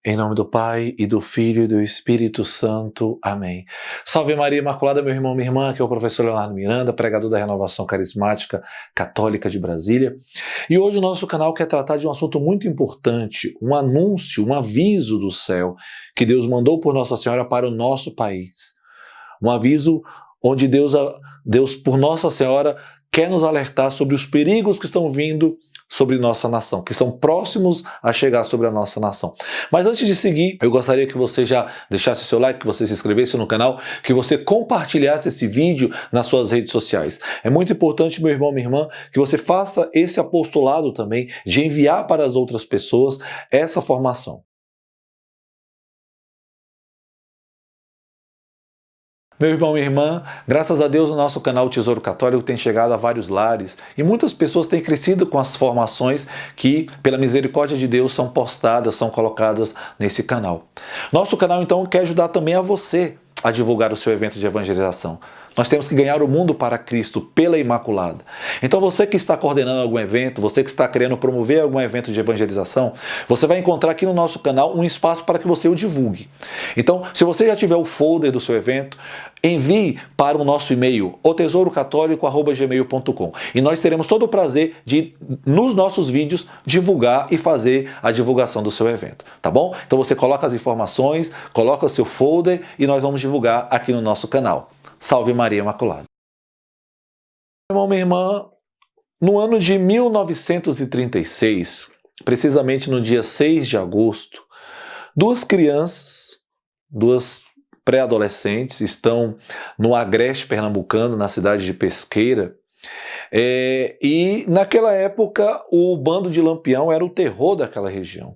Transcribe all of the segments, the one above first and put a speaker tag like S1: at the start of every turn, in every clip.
S1: Em nome do Pai, e do Filho, e do Espírito Santo. Amém. Salve Maria Imaculada, meu irmão, minha irmã, aqui é o professor Leonardo Miranda, pregador da Renovação Carismática Católica de Brasília. E hoje o nosso canal quer tratar de um assunto muito importante, um anúncio, um aviso do céu que Deus mandou por Nossa Senhora para o nosso país. Um aviso onde Deus, por Nossa Senhora, quer nos alertar sobre os perigos que estão vindo sobre nossa nação, que são próximos a chegar sobre a nossa nação. Mas antes de seguir, eu gostaria que você já deixasse o seu like, que você se inscrevesse no canal, que você compartilhasse esse vídeo nas suas redes sociais. É muito importante, meu irmão, minha irmã, que você faça esse apostolado também de enviar para as outras pessoas essa formação. Meu irmão, minha irmã, graças a Deus o nosso canal Tesouro Católico tem chegado a vários lares e muitas pessoas têm crescido com as formações que, pela misericórdia de Deus, são postadas, são colocadas nesse canal. Nosso canal, então, quer ajudar também a você a divulgar o seu evento de evangelização. Nós temos que ganhar o mundo para Cristo pela Imaculada. Então você que está coordenando algum evento, você que está querendo promover algum evento de evangelização, você vai encontrar aqui no nosso canal um espaço para que você o divulgue. Então, se você já tiver o folder do seu evento, envie para o nosso e-mail, otesourocatolico@gmail.com, e nós teremos todo o prazer de, nos nossos vídeos, divulgar e fazer a divulgação do seu evento, tá bom? Então você coloca as informações, coloca o seu folder e nós vamos divulgar aqui no nosso canal. Salve Maria Imaculada. Meu irmão, minha irmã, no ano de 1936, precisamente no dia 6 de agosto, duas crianças, duas pré-adolescentes, estão no Agreste Pernambucano, na cidade de Pesqueira, e naquela época o bando de Lampião era o terror daquela região.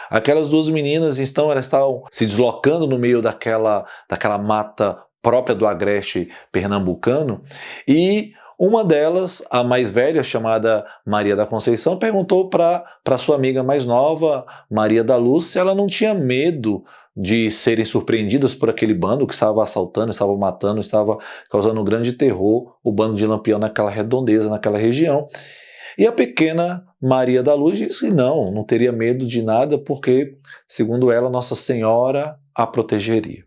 S1: Aquelas duas meninas, então, elas estavam se deslocando no meio daquela mata própria do Agreste Pernambucano, e uma delas, a mais velha, chamada Maria da Conceição, perguntou para sua amiga mais nova, Maria da Luz, se ela não tinha medo de serem surpreendidas por aquele bando que estava assaltando, estava matando, estava causando um grande terror, o bando de Lampião naquela redondeza, naquela região. E a pequena Maria da Luz disse que não teria medo de nada, porque, segundo ela, Nossa Senhora a protegeria.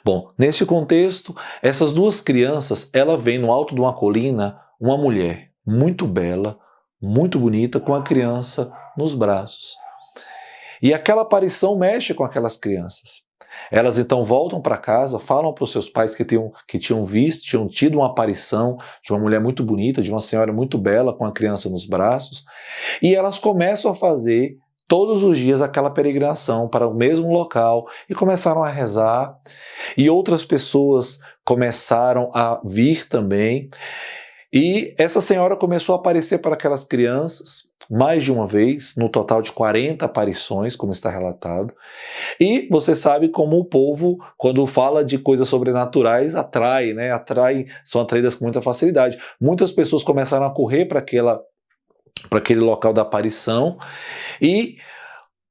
S1: Bom, nesse contexto, essas duas crianças, ela vê no alto de uma colina uma mulher muito bela, muito bonita, com a criança nos braços. E aquela aparição mexe com aquelas crianças. Elas então voltam para casa, falam para os seus pais que tinham tido uma aparição de uma mulher muito bonita, de uma senhora muito bela com a criança nos braços, e elas começam a fazer todos os dias aquela peregrinação para o mesmo local e começaram a rezar, e outras pessoas começaram a vir também, e essa senhora começou a aparecer para aquelas crianças mais de uma vez, no total de 40 aparições, como está relatado. E você sabe como o povo, quando fala de coisas sobrenaturais, são atraídas com muita facilidade. Muitas pessoas começaram a correr para aquele local da aparição, e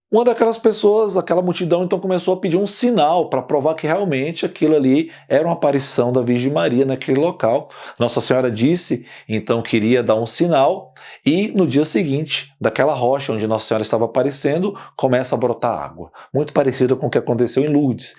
S1: uma daquelas pessoas, aquela multidão, então começou a pedir um sinal para provar que realmente aquilo ali era uma aparição da Virgem Maria naquele local. Nossa Senhora disse, então, que iria dar um sinal, e no dia seguinte, daquela rocha onde Nossa Senhora estava aparecendo, começa a brotar água, muito parecido com o que aconteceu em Lourdes.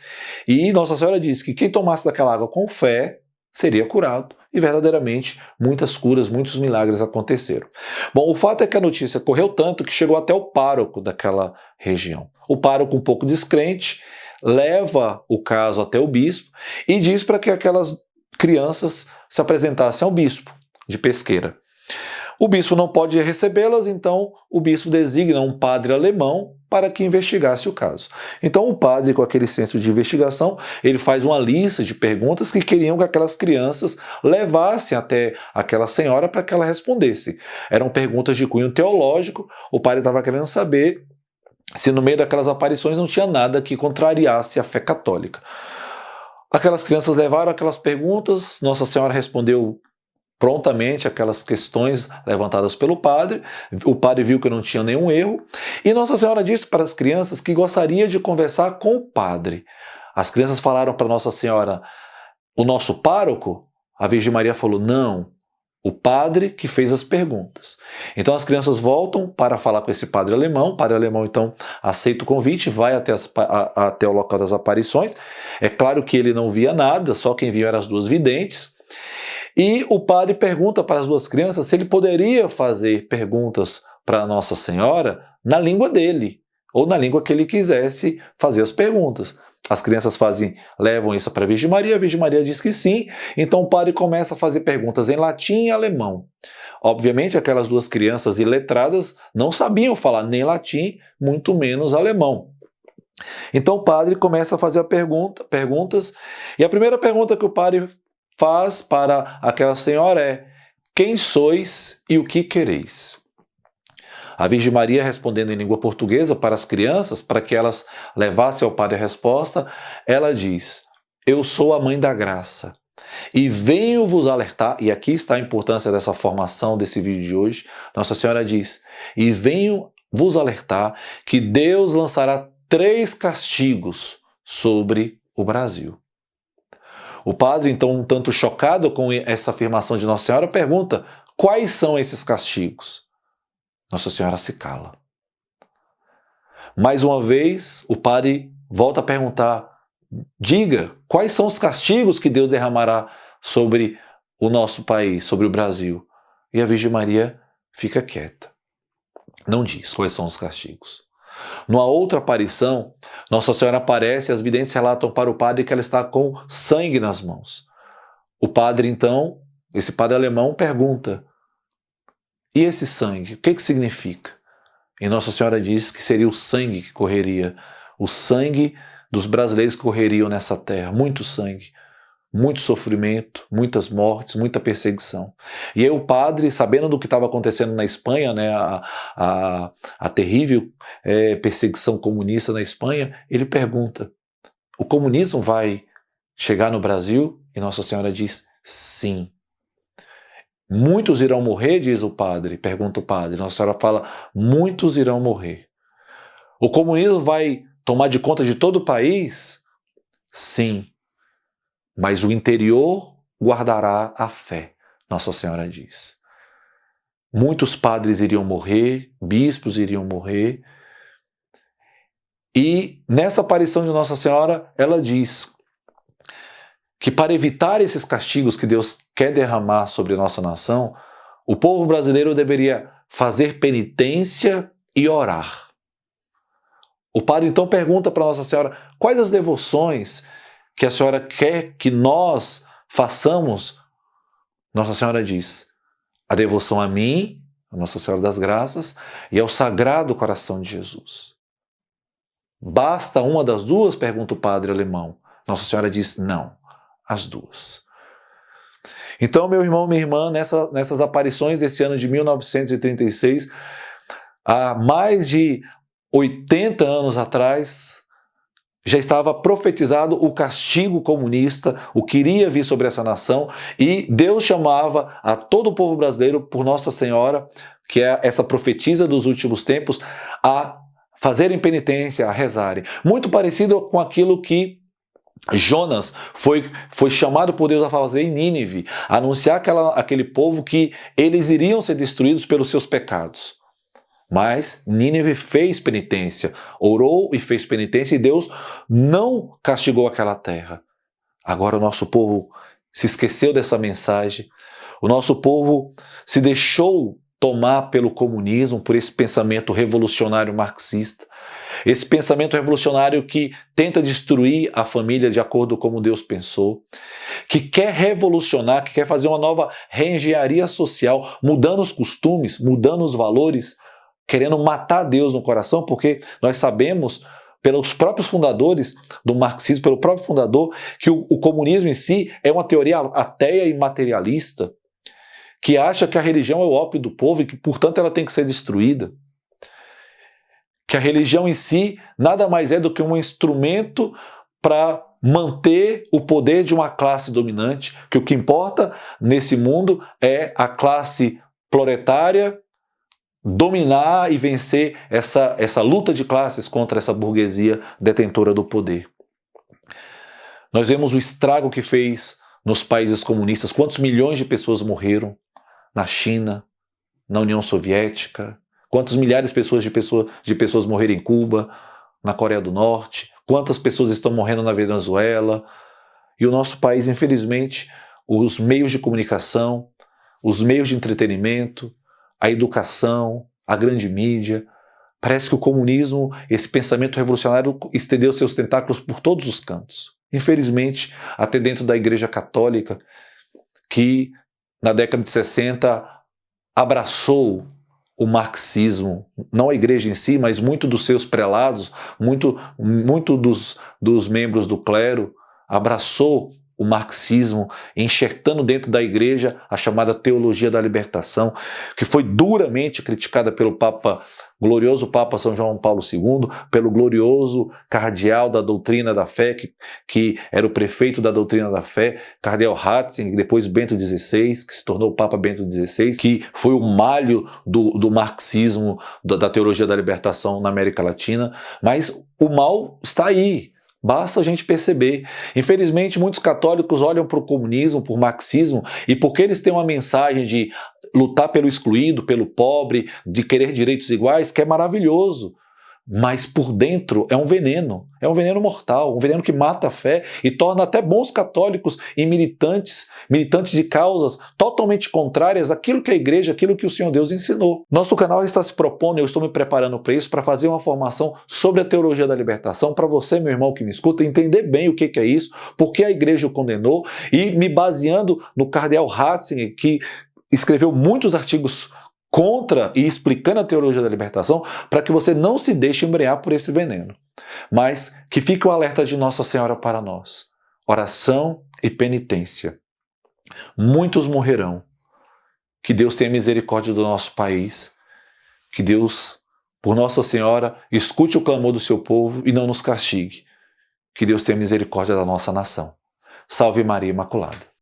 S1: E Nossa Senhora disse que quem tomasse daquela água com fé seria curado, e verdadeiramente muitas curas, muitos milagres aconteceram. Bom, o fato é que a notícia correu tanto que chegou até o pároco daquela região. O pároco, um pouco descrente, leva o caso até o bispo e diz para que aquelas crianças se apresentassem ao bispo de Pesqueira. O bispo não pode recebê-las, então o bispo designa um padre alemão para que investigasse o caso. Então o padre, com aquele senso de investigação, ele faz uma lista de perguntas que queriam que aquelas crianças levassem até aquela senhora para que ela respondesse. Eram perguntas de cunho teológico, o padre estava querendo saber se no meio daquelas aparições não tinha nada que contrariasse a fé católica. Aquelas crianças levaram aquelas perguntas, Nossa Senhora respondeu prontamente aquelas questões levantadas pelo padre. O padre viu que não tinha nenhum erro, e Nossa Senhora disse para as crianças que gostaria de conversar com o padre. As crianças falaram para Nossa Senhora, o nosso pároco? A Virgem Maria falou, não, O padre que fez as perguntas. Então as crianças voltam para falar com esse padre alemão. O padre alemão então aceita o convite, vai até o local das aparições. É claro que ele não via nada, só quem via eram as duas videntes. E o padre pergunta para as duas crianças se ele poderia fazer perguntas para Nossa Senhora na língua dele, ou na língua que ele quisesse fazer as perguntas. As crianças levam isso para a Virgem Maria diz que sim, então o padre começa a fazer perguntas em latim e alemão. Obviamente aquelas duas crianças iletradas não sabiam falar nem latim, muito menos alemão. Então o padre começa a fazer perguntas, e a primeira pergunta que o padre faz para aquela senhora é: quem sois e o que quereis? A Virgem Maria, respondendo em língua portuguesa para as crianças, para que elas levassem ao padre a resposta, ela diz: eu sou a Mãe da Graça e venho vos alertar, e aqui está a importância dessa formação desse vídeo de hoje. Nossa Senhora diz: e venho vos alertar que Deus lançará 3 castigos sobre o Brasil. O padre, então, um tanto chocado com essa afirmação de Nossa Senhora, pergunta: quais são esses castigos? Nossa Senhora se cala. Mais uma vez, o padre volta a perguntar: diga, quais são os castigos que Deus derramará sobre o nosso país, sobre o Brasil? E a Virgem Maria fica quieta. Não diz quais são os castigos. Numa outra aparição, Nossa Senhora aparece e as videntes relatam para o padre que ela está com sangue nas mãos. O padre, então, esse padre alemão, pergunta: e esse sangue, o que significa? E Nossa Senhora diz que seria o sangue que correria, o sangue dos brasileiros que correriam nessa terra, muito sangue, muito sofrimento, muitas mortes, muita perseguição. E aí o padre, sabendo do que estava acontecendo na Espanha, né, a terrível perseguição comunista na Espanha, ele pergunta: o comunismo vai chegar no Brasil? E Nossa Senhora diz: sim. Muitos irão morrer, diz o padre, pergunta o padre. Nossa Senhora fala: muitos irão morrer. O comunismo vai tomar de conta de todo o país? Sim. Mas o interior guardará a fé, Nossa Senhora diz. Muitos padres iriam morrer, bispos iriam morrer. E nessa aparição de Nossa Senhora, ela diz que para evitar esses castigos que Deus quer derramar sobre a nossa nação, o povo brasileiro deveria fazer penitência e orar. O padre então pergunta para Nossa Senhora: quais as devoções que a senhora quer que nós façamos? Nossa Senhora diz: a devoção a mim, a Nossa Senhora das Graças, e ao Sagrado Coração de Jesus. Basta uma das duas? Pergunta o padre alemão. Nossa Senhora diz: não, as duas. Então, meu irmão, minha irmã, nessas aparições desse ano de 1936, há mais de 80 anos atrás, já estava profetizado o castigo comunista, o que iria vir sobre essa nação, e Deus chamava a todo o povo brasileiro, por Nossa Senhora, que é essa profetisa dos últimos tempos, a fazerem penitência, a rezarem. Muito parecido com aquilo que Jonas foi chamado por Deus a fazer em Nínive, a anunciar aquele povo que eles iriam ser destruídos pelos seus pecados. Mas Nínive fez penitência, orou e fez penitência, e Deus não castigou aquela terra. Agora o nosso povo se esqueceu dessa mensagem, o nosso povo se deixou tomar pelo comunismo, por esse pensamento revolucionário marxista, esse pensamento revolucionário que tenta destruir a família de acordo com como Deus pensou, que quer revolucionar, que quer fazer uma nova reengenharia social, mudando os costumes, mudando os valores, querendo matar Deus no coração, porque nós sabemos, pelos próprios fundadores do marxismo, pelo próprio fundador, que o comunismo em si é uma teoria ateia e materialista, que acha que a religião é o ópio do povo e que, portanto, ela tem que ser destruída. Que a religião em si nada mais é do que um instrumento para manter o poder de uma classe dominante, que o que importa nesse mundo é a classe proletária dominar e vencer essa luta de classes contra essa burguesia detentora do poder. Nós vemos o estrago que fez nos países comunistas, quantos milhões de pessoas morreram, na China, na União Soviética, quantas milhares de pessoas morreram em Cuba, na Coreia do Norte, quantas pessoas estão morrendo na Venezuela. E o nosso país, infelizmente, os meios de comunicação, os meios de entretenimento, a educação, a grande mídia, parece que o comunismo, esse pensamento revolucionário, estendeu seus tentáculos por todos os cantos. Infelizmente, até dentro da Igreja Católica, que na década de 60 abraçou o marxismo, não a igreja em si, mas muito dos seus prelados, muito dos membros do clero, abraçou o marxismo, enxertando dentro da igreja a chamada teologia da libertação, que foi duramente criticada pelo glorioso Papa São João Paulo II, pelo glorioso cardeal da doutrina da fé, que era o prefeito da doutrina da fé, cardeal Ratzinger, depois Bento XVI, que se tornou o Papa Bento XVI, que foi o malho do marxismo, da teologia da libertação na América Latina. Mas o mal está aí. Basta a gente perceber. Infelizmente, muitos católicos olham para o comunismo, para o marxismo, e porque eles têm uma mensagem de lutar pelo excluído, pelo pobre, de querer direitos iguais, que é maravilhoso. Mas por dentro é um veneno mortal, um veneno que mata a fé e torna até bons católicos e militantes de causas totalmente contrárias àquilo que a igreja, aquilo que o Senhor Deus ensinou. Nosso canal está se propondo, eu estou me preparando para isso, para fazer uma formação sobre a teologia da libertação, para você, meu irmão que me escuta, entender bem o que é isso, por que a igreja o condenou, e me baseando no cardeal Ratzinger, que escreveu muitos artigos contra e explicando a teologia da libertação, para que você não se deixe embrear por esse veneno. Mas que fique o alerta de Nossa Senhora para nós. Oração e penitência. Muitos morrerão. Que Deus tenha misericórdia do nosso país. Que Deus, por Nossa Senhora, escute o clamor do seu povo e não nos castigue. Que Deus tenha misericórdia da nossa nação. Salve Maria Imaculada.